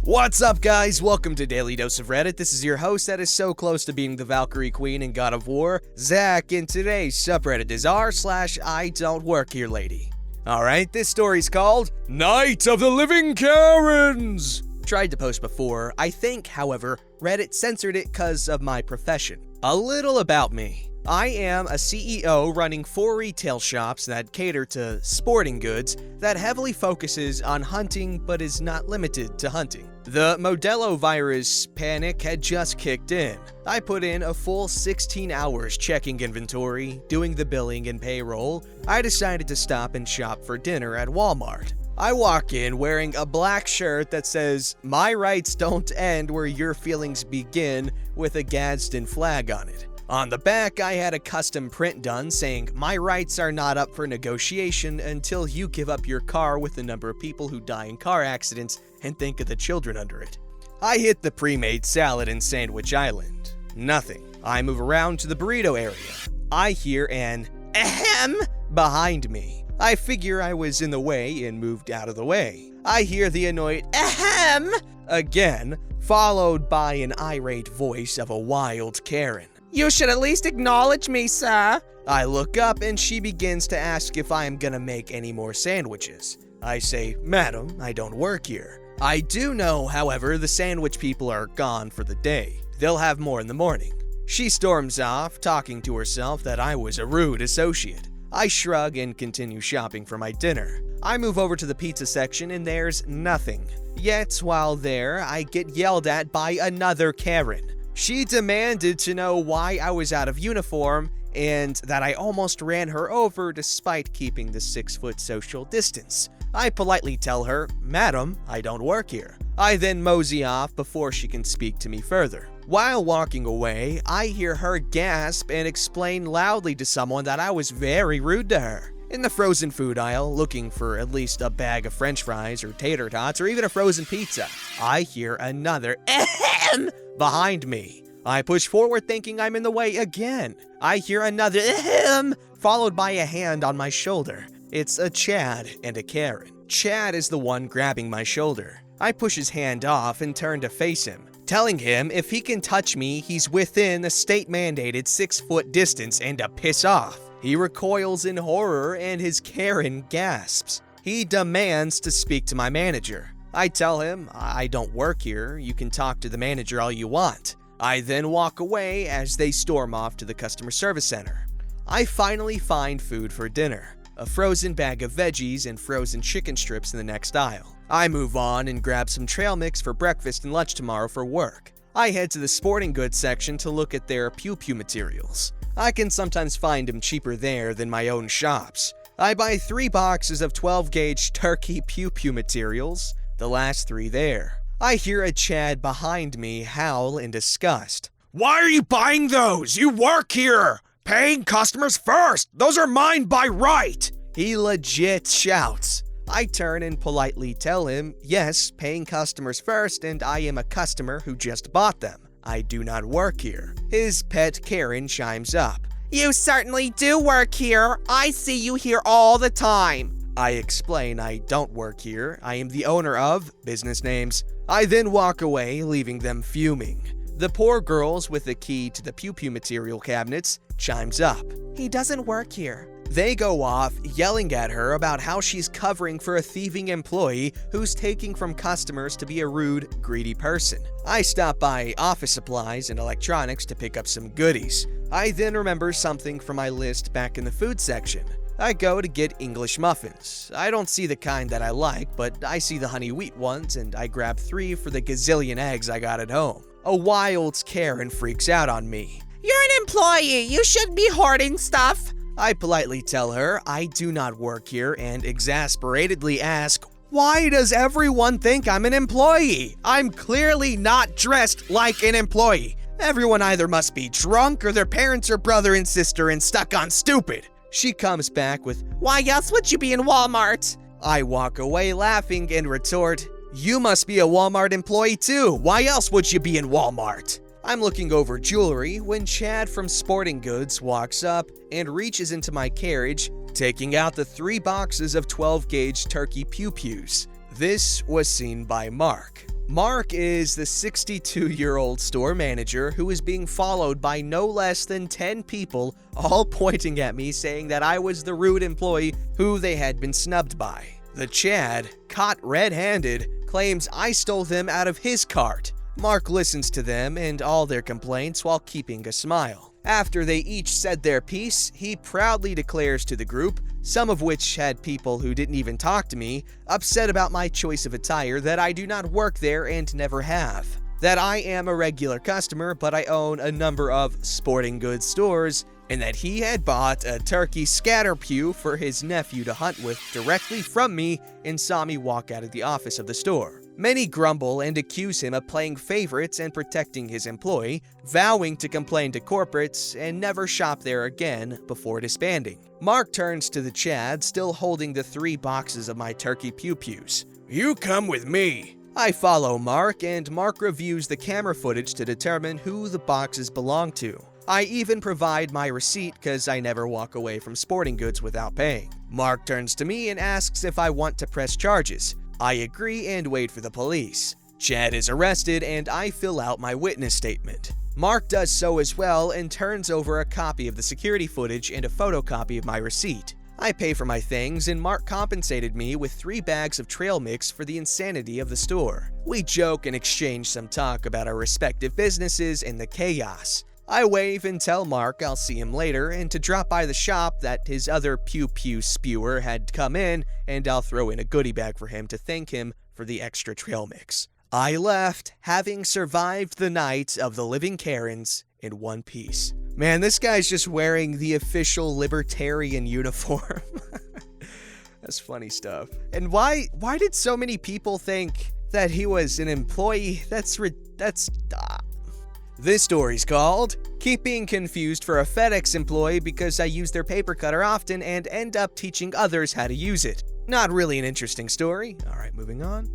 What's up, guys? Welcome to Daily Dose of Reddit. This is your host that is so close to being the Valkyrie Queen in God of War, Zach, and today's subreddit is r/IDontWorkHereLady. Alright, this story's called Night of the Living Karens! Tried to post before. I think, however, Reddit censored it because of my profession. A little about me. I am a CEO running 4 retail shops that cater to sporting goods that heavily focuses on hunting but is not limited to hunting. The Modelo virus panic had just kicked in. I put in a full 16 hours checking inventory, doing the billing and payroll. I decided to stop and shop for dinner at Walmart. I walk in wearing a black shirt that says, "My rights don't end where your feelings begin," with a Gadsden flag on it. On the back, I had a custom print done saying, "My rights are not up for negotiation until you give up your car with the number of people who die in car accidents and think of the children under it." I hit the pre-made salad in Sandwich Island. Nothing. I move around to the burrito area. I hear an ahem behind me. I figure I was in the way and moved out of the way. I hear the annoyed ahem again, followed by an irate voice of a wild Karen. "You should at least acknowledge me, sir." I look up and she begins to ask if I am gonna make any more sandwiches. I say, "Madam, I don't work here." I do know, however, the sandwich people are gone for the day. They'll have more in the morning. She storms off, talking to herself that I was a rude associate. I shrug and continue shopping for my dinner. I move over to the pizza section and there's nothing. Yet, while there, I get yelled at by another Karen. She demanded to know why I was out of uniform and that I almost ran her over despite keeping the 6-foot social distance. I politely tell her, "Madam, I don't work here." I then mosey off before she can speak to me further. While walking away, I hear her gasp and explain loudly to someone that I was very rude to her. In the frozen food aisle, looking for at least a bag of french fries or tater tots or even a frozen pizza, I hear another ahem behind me. I push forward thinking I'm in the way again. I hear another ahem, followed by a hand on my shoulder. It's a Chad and a Karen. Chad is the one grabbing my shoulder. I push his hand off and turn to face him, telling him if he can touch me, he's within the state-mandated 6-foot distance and to piss off. He recoils in horror and his Karen gasps. He demands to speak to my manager. I tell him, "I don't work here, you can talk to the manager all you want." I then walk away as they storm off to the customer service center. I finally find food for dinner, a frozen bag of veggies and frozen chicken strips in the next aisle. I move on and grab some trail mix for breakfast and lunch tomorrow for work. I head to the sporting goods section to look at their pew-pew materials. I can sometimes find them cheaper there than my own shops. I buy 3 boxes of 12-gauge turkey pew-pew materials, the last 3 there. I hear a Chad behind me howl in disgust. "Why are you buying those? You work here! Paying customers first! Those are mine by right!" He legit shouts. I turn and politely tell him, yes, paying customers first, and I am a customer who just bought them. I do not work here. His pet Karen chimes up. "You certainly do work here. I see you here all the time." I explain I don't work here. I am the owner of business names. I then walk away, leaving them fuming. The poor girls with the key to the pew-pew material cabinets chimes up. "He doesn't work here." They go off, yelling at her about how she's covering for a thieving employee who's taking from customers to be a rude, greedy person. I stop by office supplies and electronics to pick up some goodies. I then remember something from my list back in the food section. I go to get English muffins. I don't see the kind that I like, but I see the honey wheat ones, and I grab 3 for the gazillion eggs I got at home. A wild Karen freaks out on me. "You're an employee. You shouldn't be hoarding stuff." I politely tell her I do not work here and exasperatedly ask, why does everyone think I'm an employee? I'm clearly not dressed like an employee. Everyone either must be drunk or their parents are brother and sister and stuck on stupid. She comes back with, "Why else would you be in Walmart?" I walk away laughing and retort, "You must be a Walmart employee too. Why else would you be in Walmart?" I'm looking over jewelry when Chad from Sporting Goods walks up and reaches into my carriage, taking out the 3 boxes of 12-gauge turkey pew-pews. This was seen by Mark. Mark is the 62-year-old store manager who is being followed by no less than 10 people, all pointing at me saying that I was the rude employee who they had been snubbed by. The Chad, caught red-handed, claims I stole them out of his cart. Mark listens to them and all their complaints while keeping a smile. After they each said their piece, he proudly declares to the group, some of which had people who didn't even talk to me, upset about my choice of attire, that I do not work there and never have. That I am a regular customer, but I own a number of sporting goods stores, and that he had bought a turkey scatter pew for his nephew to hunt with directly from me and saw me walk out of the office of the store. Many grumble and accuse him of playing favorites and protecting his employee, vowing to complain to corporates and never shop there again before disbanding. Mark turns to the Chad, still holding the 3 boxes of my turkey pew-pews. You come with me. I follow Mark, and Mark reviews the camera footage to determine who the boxes belong to. I even provide my receipt because I never walk away from sporting goods without paying. Mark turns to me and asks if I want to press charges. I agree and wait for the police. Chad is arrested and I fill out my witness statement. Mark does so as well and turns over a copy of the security footage and a photocopy of my receipt. I pay for my things and Mark compensated me with 3 bags of trail mix for the insanity of the store. We joke and exchange some talk about our respective businesses and the chaos. I wave and tell Mark I'll see him later and to drop by the shop, that his other pew-pew spewer had come in, and I'll throw in a goodie bag for him to thank him for the extra trail mix. I left, having survived the night of the living Karens in one piece. Man, this guy's just wearing the official libertarian uniform. That's funny stuff. And why did so many people think that he was an employee? This story's called Keeping Confused for a FedEx Employee Because I Use Their Paper Cutter Often and End Up Teaching Others How to Use It. Not really an interesting story. Alright, moving on.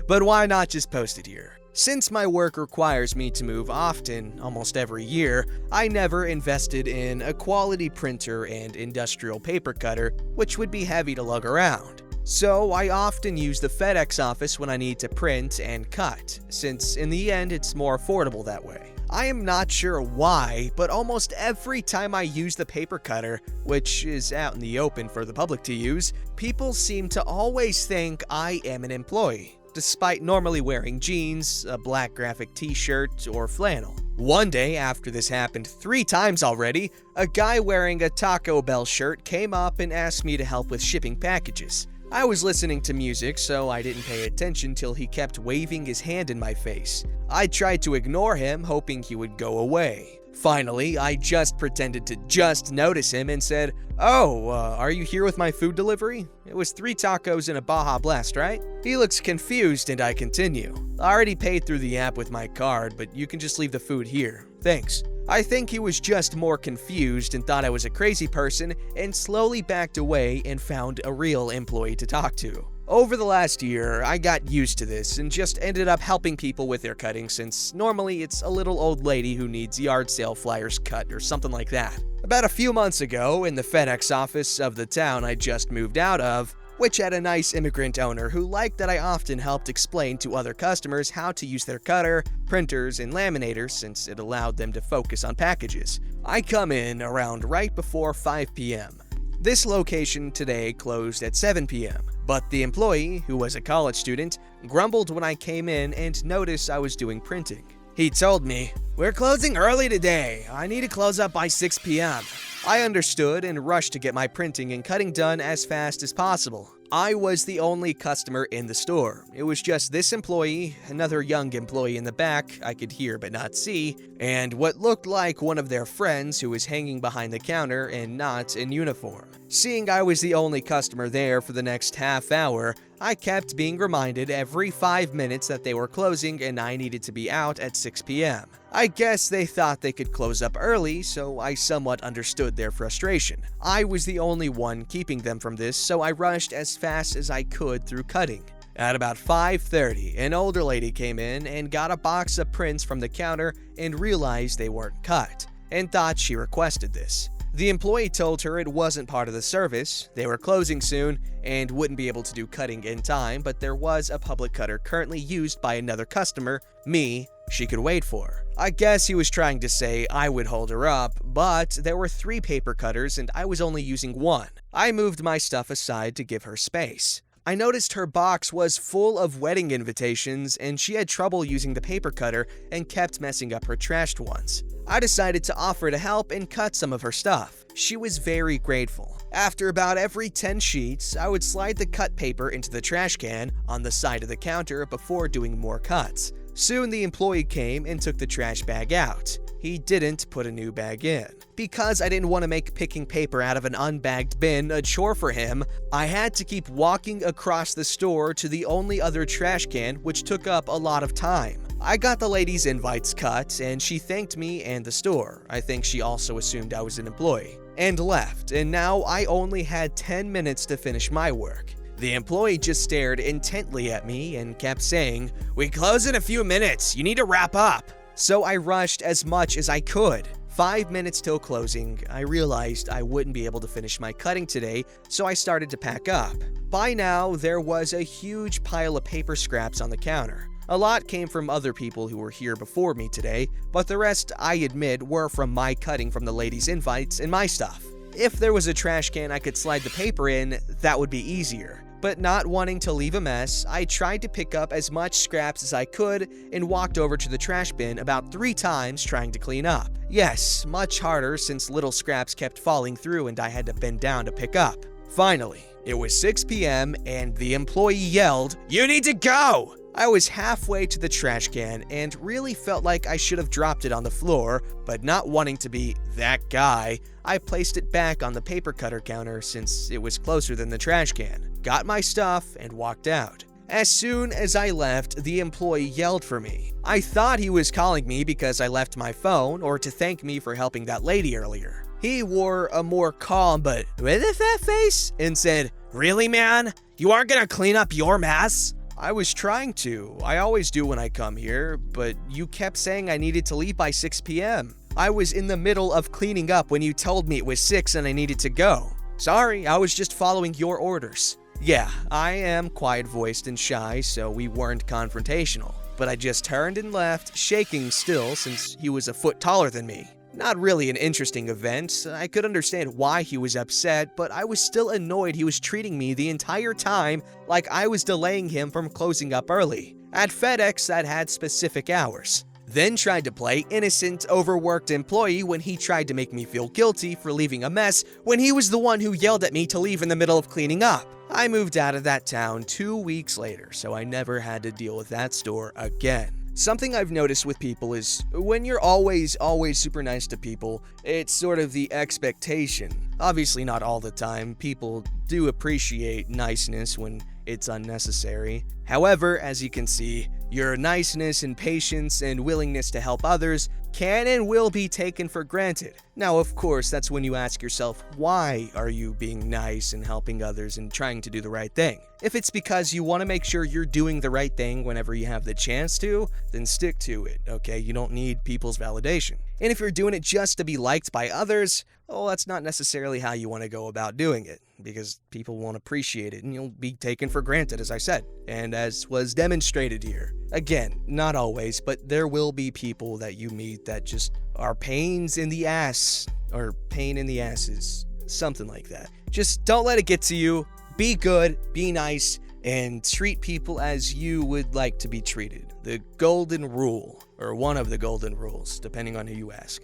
But why not just post it here? Since my work requires me to move often, almost every year, I never invested in a quality printer and industrial paper cutter, which would be heavy to lug around. So I often use the FedEx office when I need to print and cut, since in the end it's more affordable that way. I am not sure why, but almost every time I use the paper cutter, which is out in the open for the public to use, people seem to always think I am an employee, despite normally wearing jeans, a black graphic t-shirt, or flannel. One day, after this happened 3 times already, a guy wearing a Taco Bell shirt came up and asked me to help with shipping packages. I was listening to music, so I didn't pay attention till he kept waving his hand in my face. I tried to ignore him, hoping he would go away. Finally, I just pretended to just notice him and said, "Oh, are you here with my food delivery? It was 3 tacos and a Baja Blast, right?" He looks confused and I continue. "I already paid through the app with my card, but you can just leave the food here. Thanks." I think he was just more confused and thought I was a crazy person and slowly backed away and found a real employee to talk to. Over the last year, I got used to this and just ended up helping people with their cutting, since normally it's a little old lady who needs yard sale flyers cut or something like that. About a few months ago, in the FedEx office of the town I just moved out of, which had a nice immigrant owner who liked that I often helped explain to other customers how to use their cutter, printers, and laminators since it allowed them to focus on packages. I come in around right before 5 p.m. This location today closed at 7 p.m., but the employee, who was a college student, grumbled when I came in and noticed I was doing printing. He told me, "We're closing early today. I need to close up by 6 p.m. I understood and rushed to get my printing and cutting done as fast as possible. I was the only customer in the store. It was just this employee, another young employee in the back I could hear but not see, and what looked like one of their friends who was hanging behind the counter and not in uniform. Seeing I was the only customer there for the next half hour, I kept being reminded every 5 minutes that they were closing and I needed to be out at 6 p.m. I guess they thought they could close up early, so I somewhat understood their frustration. I was the only one keeping them from this, so I rushed as fast as I could through cutting. At about 5:30, an older lady came in and got a box of prints from the counter and realized they weren't cut, and thought she requested this. The employee told her it wasn't part of the service, they were closing soon, and wouldn't be able to do cutting in time, but there was a public cutter currently used by another customer, me, she could wait for. I guess he was trying to say I would hold her up, but there were 3 paper cutters and I was only using 1. I moved my stuff aside to give her space. I noticed her box was full of wedding invitations and she had trouble using the paper cutter and kept messing up her trashed ones. I decided to offer to help and cut some of her stuff. She was very grateful. After about every 10 sheets, I would slide the cut paper into the trash can on the side of the counter before doing more cuts. Soon the employee came and took the trash bag out. He didn't put a new bag in. Because I didn't want to make picking paper out of an unbagged bin a chore for him, I had to keep walking across the store to the only other trash can, which took up a lot of time. I got the lady's invites cut, and she thanked me and the store. I think she also assumed I was an employee, and left, and now I only had 10 minutes to finish my work. The employee just stared intently at me and kept saying, "We close in a few minutes, you need to wrap up." So I rushed as much as I could. 5 minutes till closing, I realized I wouldn't be able to finish my cutting today, so I started to pack up. By now, there was a huge pile of paper scraps on the counter. A lot came from other people who were here before me today, but the rest, I admit, were from my cutting from the lady's invites and my stuff. If there was a trash can I could slide the paper in, that would be easier. But not wanting to leave a mess, I tried to pick up as much scraps as I could and walked over to the trash bin about 3 times trying to clean up. Yes, much harder since little scraps kept falling through and I had to bend down to pick up. Finally, it was 6 p.m. and the employee yelled, "You need to go!" I was halfway to the trash can and really felt like I should have dropped it on the floor, but not wanting to be that guy, I placed it back on the paper cutter counter since it was closer than the trash can, got my stuff, and walked out. As soon as I left, the employee yelled for me. I thought he was calling me because I left my phone or to thank me for helping that lady earlier. He wore a more calm but with a fat face and said, "Really, man? You aren't gonna clean up your mess?" I was trying to. I always do when I come here, but you kept saying I needed to leave by 6 p.m. I was in the middle of cleaning up when you told me it was 6 and I needed to go. Sorry, I was just following your orders. Yeah, I am quiet-voiced and shy, so we weren't confrontational. But I just turned and left, shaking still since he was a foot taller than me. Not really an interesting event. I could understand why he was upset, but I was still annoyed he was treating me the entire time like I was delaying him from closing up early. At FedEx, that had specific hours. Then tried to play innocent, overworked employee when he tried to make me feel guilty for leaving a mess when he was the one who yelled at me to leave in the middle of cleaning up. I moved out of that town 2 weeks later, so I never had to deal with that store again. Something I've noticed with people is when you're always super nice to people, it's sort of the expectation. Obviously not all the time, people do appreciate niceness when it's unnecessary. However, as you can see, your niceness and patience and willingness to help others can and will be taken for granted. Now, of course, that's when you ask yourself, why are you being nice and helping others and trying to do the right thing? If it's because you want to make sure you're doing the right thing whenever you have the chance to, then stick to it, okay? You don't need people's validation. And if you're doing it just to be liked by others, well, that's not necessarily how you want to go about doing it, because people won't appreciate it and you'll be taken for granted, as I said, and as was demonstrated here. Again, not always, but there will be people that you meet that just are pains in the ass, or pain in the asses, something like that. Just don't let it get to you. Be good, be nice, and treat people as you would like to be treated. The golden rule, or one of the golden rules, depending on who you ask.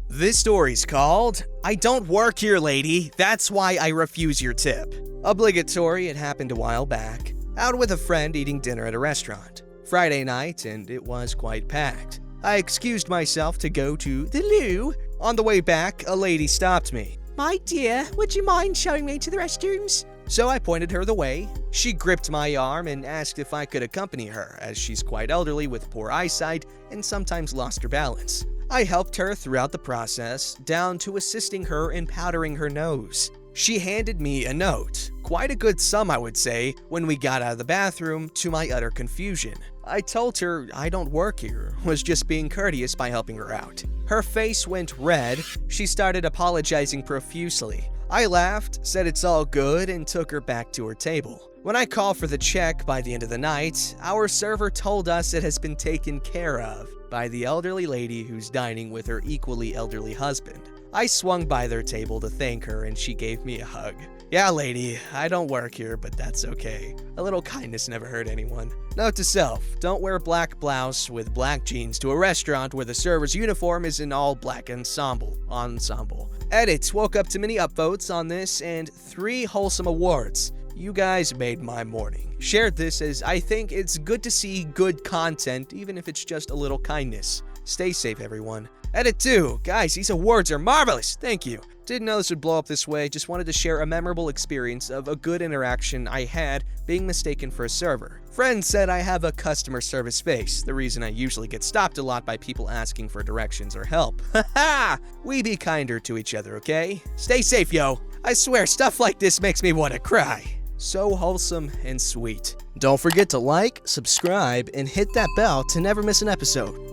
This story's called, "I Don't Work Here, Lady, That's Why I Refuse Your Tip." Obligatory, it happened a while back. Out with a friend eating dinner at a restaurant. Friday night, and it was quite packed. I excused myself to go to the loo. On the way back, a lady stopped me. "My dear, would you mind showing me to the restrooms?" So I pointed her the way. She gripped my arm and asked if I could accompany her, as she's quite elderly with poor eyesight and sometimes lost her balance. I helped her throughout the process, down to assisting her in powdering her nose. She handed me a note. Quite a good sum, I would say, when we got out of the bathroom, to my utter confusion. I told her I don't work here, was just being courteous by helping her out. Her face went red. She started apologizing profusely. I laughed, said it's all good, and took her back to her table. When I called for the check by the end of the night, our server told us it has been taken care of by the elderly lady who's dining with her equally elderly husband. I swung by their table to thank her, and she gave me a hug. Yeah, lady, I don't work here, but that's okay. A little kindness never hurt anyone. Note to self, don't wear black blouse with black jeans to a restaurant where the server's uniform is an all black ensemble. Edit, woke up to many upvotes on this and 3 wholesome awards. You guys made my morning. Shared this as I think it's good to see good content, even if it's just a little kindness. Stay safe, everyone. Edit 2. Guys, these awards are marvelous. Thank you. Didn't know this would blow up this way, just wanted to share a memorable experience of a good interaction I had being mistaken for a server. Friend said I have a customer service face, the reason I usually get stopped a lot by people asking for directions or help. Haha! We be kinder to each other, okay? Stay safe, yo. I swear, stuff like this makes me want to cry. So wholesome and sweet. Don't forget to like, subscribe, and hit that bell to never miss an episode.